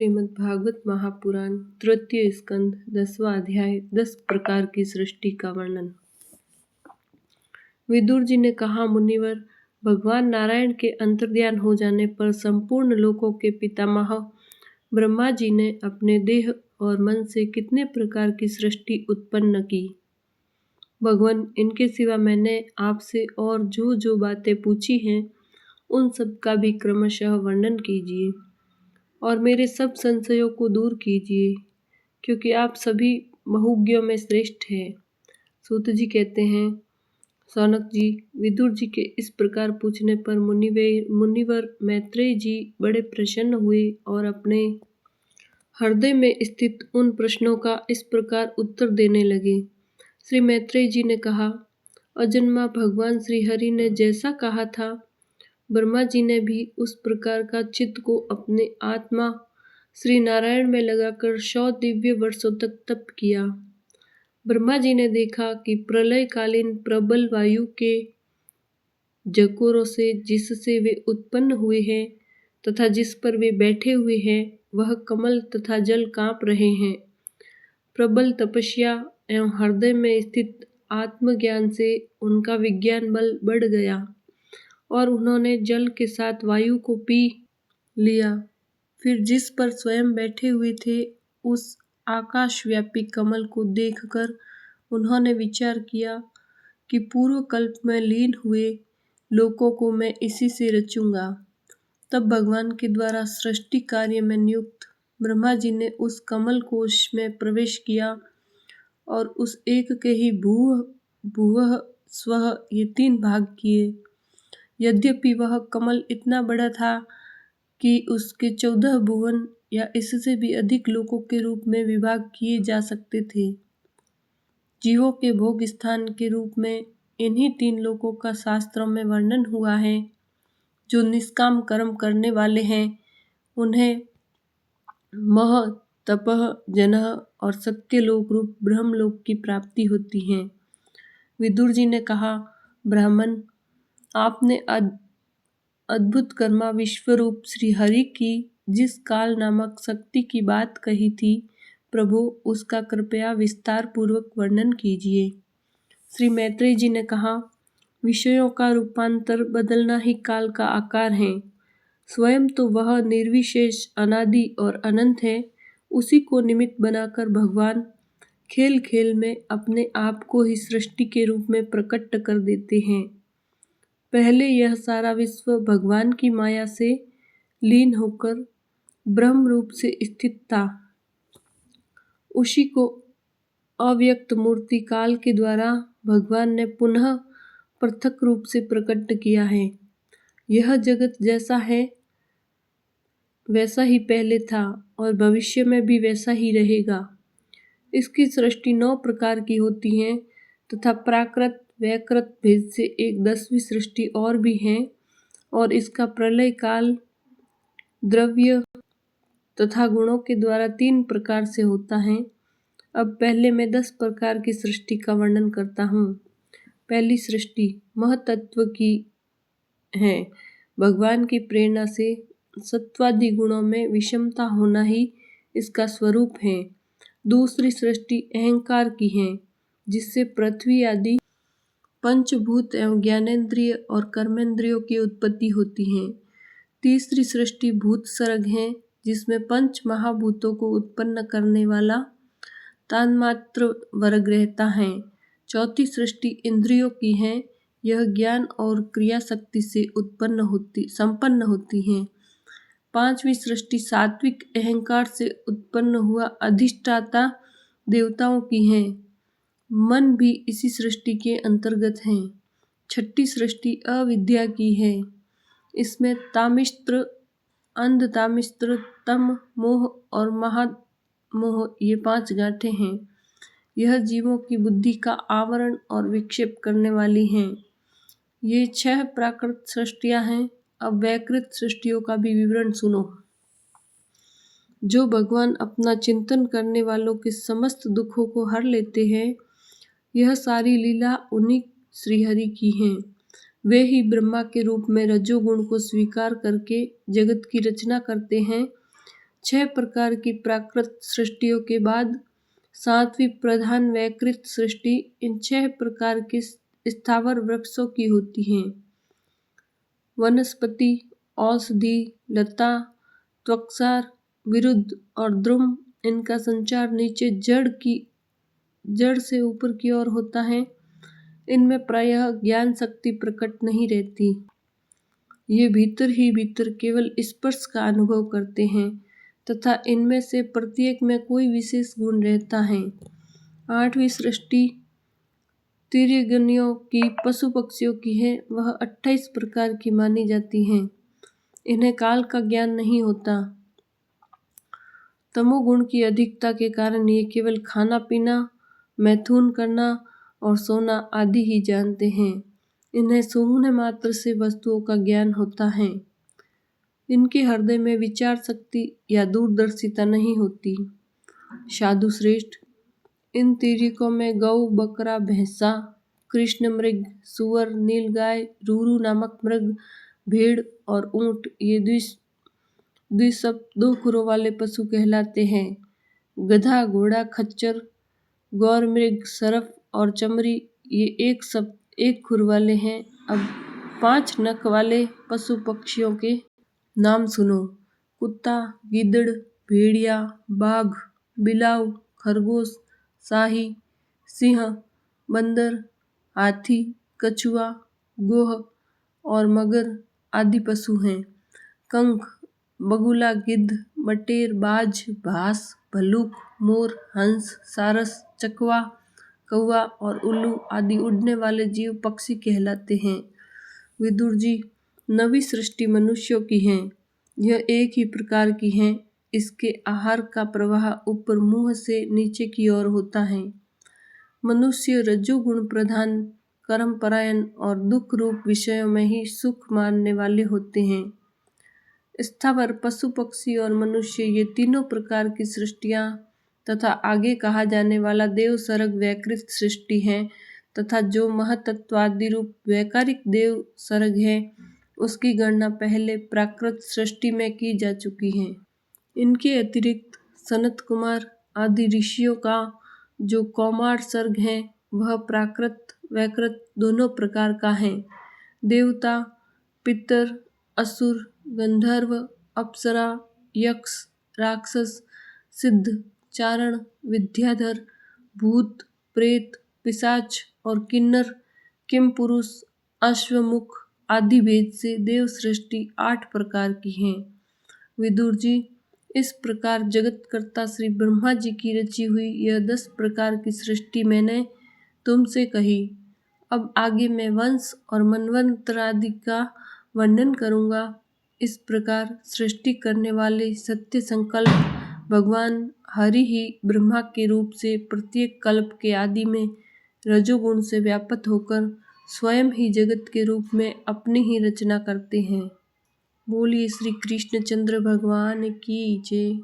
श्रीमद् भागवत महापुराण तृतीय स्कंद 10वां अध्याय 10 प्रकार की सृष्टि का वर्णन। विदुर जी ने कहा, मुनिवर, भगवान नारायण के अंतर्ध्यान हो जाने पर संपूर्ण लोकों के पितामह ब्रह्मा जी ने अपने देह और मन से कितने प्रकार की सृष्टि उत्पन्न की। भगवान, इनके सिवा मैंने आपसे और जो जो बातें पूछी हैं उन सब का भी क्रमशः वर्णन कीजिए और मेरे सब संशयों को दूर कीजिए, क्योंकि आप सभी बहुज्ञों में श्रेष्ठ हैं। सूत जी कहते हैं, सौनक जी, विदुर जी के इस प्रकार पूछने पर मुनिवर मैत्रेय जी बड़े प्रसन्न हुए और अपने हृदय में स्थित उन प्रश्नों का इस प्रकार उत्तर देने लगे। श्री मैत्रेय जी ने कहा, अजन्मा भगवान श्री हरि ने जैसा कहा था, ब्रह्मा जी ने भी उस प्रकार का चित्त को अपने आत्मा श्री नारायण में लगाकर 100 दिव्य वर्षों तक तप किया। ब्रह्मा जी ने देखा कि प्रलयकालीन प्रबल वायु के झकोरों से जिससे वे उत्पन्न हुए हैं तथा जिस पर वे बैठे हुए हैं वह कमल तथा जल कांप रहे हैं। प्रबल तपस्या एवं हृदय में स्थित आत्मज्ञान से उनका विज्ञान बल बढ़ गया और उन्होंने जल के साथ वायु को पी लिया। फिर जिस पर स्वयं बैठे हुए थे उस आकाशव्यापी कमल को देखकर उन्होंने विचार किया कि पूर्व कल्प में लीन हुए लोकों को मैं इसी से रचूंगा। तब भगवान के द्वारा सृष्टि कार्य में नियुक्त ब्रह्मा जी ने उस कमल कोश में प्रवेश किया और उस एक के ही भूः भुवः स्वः ये 3 भाग किए। यद्यपि वह कमल इतना बड़ा था कि उसके 14 भुवन या इससे भी अधिक लोकों के रूप में विभाग किए जा सकते थे। जीवों के भोग स्थान के रूप में इन्हीं 3 लोकों का शास्त्रों में वर्णन हुआ है। जो निष्काम कर्म करने वाले हैं उन्हें मह तपः जनः और सत्यलोक रूप ब्रह्मलोक की प्राप्ति होती है। विदुर जी ने कहा, ब्राह्मण, आपने अद्भुत कर्मा विश्वरूप श्री हरि की जिस काल नामक शक्ति की बात कही थी, प्रभु उसका कृपया विस्तार पूर्वक वर्णन कीजिए। श्री मैत्रेय जी ने कहा, विषयों का रूपांतर बदलना ही काल का आकार है। स्वयं तो वह निर्विशेष अनादि और अनंत है। उसी को निमित्त बनाकर भगवान खेल खेल में अपने आप को ही सृष्टि के रूप में प्रकट कर देते हैं। पहले यह सारा विश्व भगवान की माया से लीन होकर ब्रह्म रूप से स्थित था। उसी को अव्यक्त मूर्ति काल के द्वारा भगवान ने पुनः पृथक रूप से प्रकट किया है। यह जगत जैसा है वैसा ही पहले था और भविष्य में भी वैसा ही रहेगा। इसकी सृष्टि 9 प्रकार की होती है तथा प्राकृत वैकृत भेद से एक 10वीं सृष्टि और भी है और इसका प्रलय काल द्रव्य तथा गुणों के द्वारा 3 प्रकार से होता है। अब पहले मैं 10 प्रकार की सृष्टि का वर्णन करता हूँ। पहली सृष्टि महतत्व की है। भगवान की प्रेरणा से सत्वादि गुणों में विषमता होना ही इसका स्वरूप है। दूसरी सृष्टि अहंकार की है, जिससे पृथ्वी आदि पंचभूत एवं ज्ञानेंद्रिय और कर्मेंद्रियों की उत्पत्ति होती है। तीसरी सृष्टि भूत सर्ग है, जिसमें 5 महाभूतों को उत्पन्न करने वाला तन्मात्र वर्ग रहता है। चौथी सृष्टि इंद्रियों की है। यह ज्ञान और क्रिया शक्ति से संपन्न होती है। 5वीं सृष्टि सात्विक अहंकार से उत्पन्न हुआ अधिष्ठाता देवताओं की है। मन भी इसी सृष्टि के अंतर्गत है। 6ठी सृष्टि अविद्या की है। इसमें तामिस्त्र, अंधतामिस्त्र, तम मोह और महामोह ये 5 गांठें हैं। यह जीवों की बुद्धि का आवरण और विक्षेप करने वाली हैं। ये 6 प्राकृत सृष्टियां हैं। अब वैकृत सृष्टियों का भी विवरण सुनो। जो भगवान अपना चिंतन करने वालों के समस्त दुखों को हर लेते हैं, यह सारी लीला उन्हीं श्रीहरि की हैं। वे ही ब्रह्मा के रूप में रजोगुण को स्वीकार करके जगत की रचना करते हैं 6 प्रकार की प्राकृत सृष्टियों के बाद 7वीं प्रधान वैकृत सृष्टि इन 6 प्रकार के स्थावर वृक्षों की होती है। वनस्पति, औषधि, लता, त्वक्सार, विरुद्ध और द्रुम इनका संचार नीचे जड़ से ऊपर की ओर होता है। इनमें प्रायः ज्ञान शक्ति प्रकट नहीं रहती। ये भीतर ही भीतर केवल स्पर्श का अनुभव करते हैं तथा इनमें से प्रत्येक में कोई विशेष गुण रहता है। 8वीं सृष्टि तिर्यगनियों की पशु पक्षियों की है। वह 28 प्रकार की मानी जाती हैं। इन्हें काल का ज्ञान नहीं होता। तमोगुण की अधिकता के कारण ये केवल खाना पीना, मैथुन करना और सोना आदि ही जानते हैं। इन्हें सूंघने मात्र से वस्तुओं का ज्ञान होता है। इनके हृदय में विचार शक्ति या दूरदर्शिता नहीं होती। साधु श्रेष्ठ, इन तिर्यकों में गौ, बकरा, भैंसा, कृष्ण मृग, सुअर, नीलगाय, रूरू नामक मृग, भेड़ और ऊंट ये द्विसप 2 खुरों वाले पशु कहलाते हैं। गधा, घोड़ा, खच्चर, गौर मृग, सरफ और चमरी ये एक खुर वाले हैं। अब 5 नख वाले पशु पक्षियों के नाम सुनो। कुत्ता, गिद्ध, भेड़िया, बाघ, बिलाव, खरगोश, शाही, सिंह, बंदर, हाथी, कछुआ, गोह और मगर आदि पशु हैं। कंक, बगुला, गिद्ध, बटेर, बाज, भास, भल्लुक, मोर, हंस, सारस, चकवा, कौवा और उल्लू आदि उड़ने वाले जीव पक्षी कहलाते हैं। विदुर जी, 9वीं सृष्टि मनुष्यों की है। यह एक ही प्रकार की है। इसके आहार का प्रवाह ऊपर मुंह से नीचे की ओर होता है। मनुष्य रजोगुण प्रधान, कर्मपरायण और दुख रूप विषयों में ही सुख मानने वाले होते हैं। स्थावर, पशु पक्षी और मनुष्य ये तीनों प्रकार की सृष्टियाँ तथा आगे कहा जाने वाला देव सर्ग वैकृत सृष्टि है तथा जो महतत्वादि रूप वैकारिक देव सर्ग है उसकी गणना पहले प्राकृत सृष्टि में की जा चुकी है। इनके अतिरिक्त सनत कुमार आदि ऋषियों का जो कौमार सर्ग है वह प्राकृत वैकृत दोनों प्रकार का है। देवता, पितर, असुर, गंधर्व, अप्सरा, यक्ष, राक्षस, सिद्ध, चारण, विद्याधर, भूत, प्रेत, पिशाच और किन्नर, किम पुरुष, अश्वमुख आदि भेद से देव सृष्टि 8 प्रकार की है। विदुर जी, इस प्रकार जगतकर्ता श्री ब्रह्मा जी की रची हुई यह 10 प्रकार की सृष्टि मैंने तुमसे कही। अब आगे मैं वंश और मनवंतर आदि का वर्णन करूँगा। इस प्रकार सृष्टि करने वाले सत्य संकल्प भगवान हरि ही ब्रह्मा के रूप से प्रत्येक कल्प के आदि में रजोगुण से व्याप्त होकर स्वयं ही जगत के रूप में अपनी ही रचना करते हैं। बोलिए श्री कृष्णचंद्र भगवान की जय।